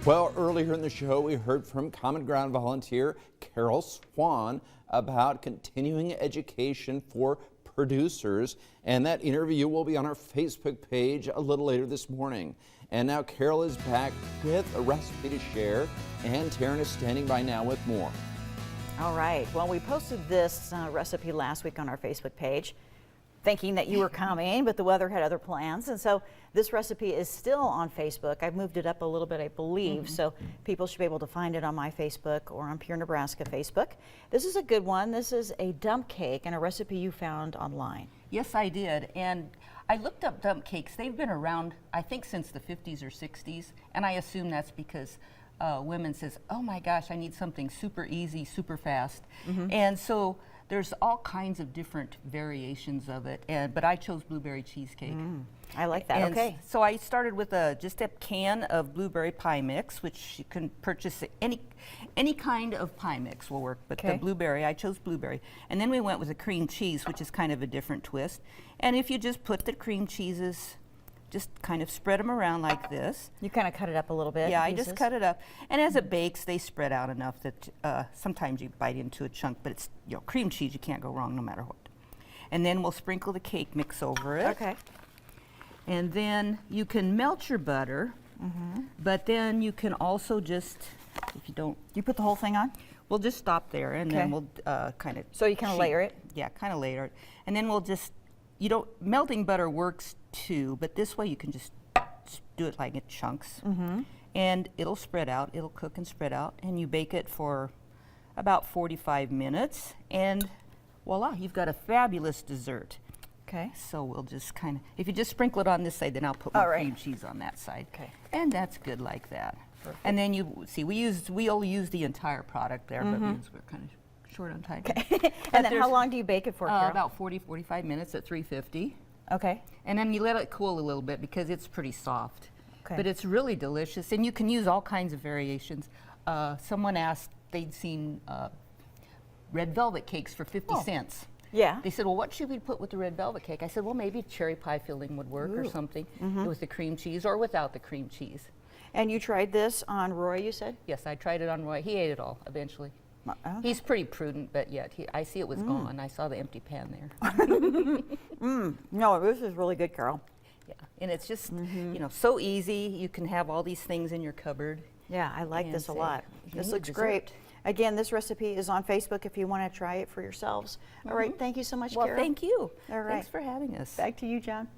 Well, earlier in the show, we heard from Common Ground volunteer Karol Swan about continuing education for producers, and that interview will be on our Facebook page a little later this morning. And now Karol is back with a recipe to share, and Taryn is standing by now with more. All right, well, we posted this recipe last week on our Facebook page, thinking that you were coming, but the weather had other plans. And so this recipe is still on Facebook. I've moved it up a little bit, I believe, so people should be able to find it on my Facebook or on Pure Nebraska Facebook. This is a good one. This is a dump cake and a recipe you found online. Yes, I did. And I looked up dump cakes. They've been around, I think, since the 50s or 60s. And I assume that's because women says, oh my gosh, I need something super easy, super fast. And so there's all kinds of different variations of it, but I chose blueberry cheesecake. I like that. And okay. So I started with just a can of blueberry pie mix, which you can purchase any kind of pie mix will work, but the blueberry, I chose blueberry. And then we went with a cream cheese, which is kind of a different twist. And if you just put the cream cheeses, just kind of spread them around like this. You kind of cut it up a little bit. Yeah, I just cut it up. And as it bakes, they spread out enough that sometimes you bite into a chunk, but it's, you know, cream cheese, you can't go wrong no matter what. And then we'll sprinkle the cake mix over it. Okay. And then you can melt your butter, but then you can also just, if you don't... You put the whole thing on? We'll just stop there, and then we'll kind of... So you kind of layer it? Yeah, kind of layer it. And then we'll just, melting butter works too, but this way you can just do it like in chunks. And it'll spread out, it'll cook and spread out, and you bake it for about 45 minutes, and voila, you've got a fabulous dessert. Okay. So we'll just kind of, if you just sprinkle it on this side, then I'll put more cream cheese on that side. Okay. And that's good like that. Perfect. And then you see, we'll use the entire product there, but means we're kind of short on time. Okay. And then how long do you bake it for, Karol? About 45 minutes at 350. Okay. And then you let it cool a little bit because it's pretty soft. Okay. But it's really delicious, and you can use all kinds of variations. Someone asked, they'd seen red velvet cakes for 50 cents. Yeah. They said, well, what should we put with the red velvet cake? I said, well, maybe cherry pie filling would work or something with the cream cheese or without the cream cheese. And you tried this on Roy, you said? Yes, I tried it on Roy. He ate it all eventually. Okay. He's pretty prudent, but yet I see it was gone. I saw the empty pan there. No, this is really good, Karol. Yeah, and it's just, so easy. You can have all these things in your cupboard. Yeah, I like this a lot. This looks dessert. great. Again, this recipe is on Facebook if you want to try it for yourselves. All right, thank you so much, Karol. Well, thank you. All right. Thanks for having us. Back to you, John.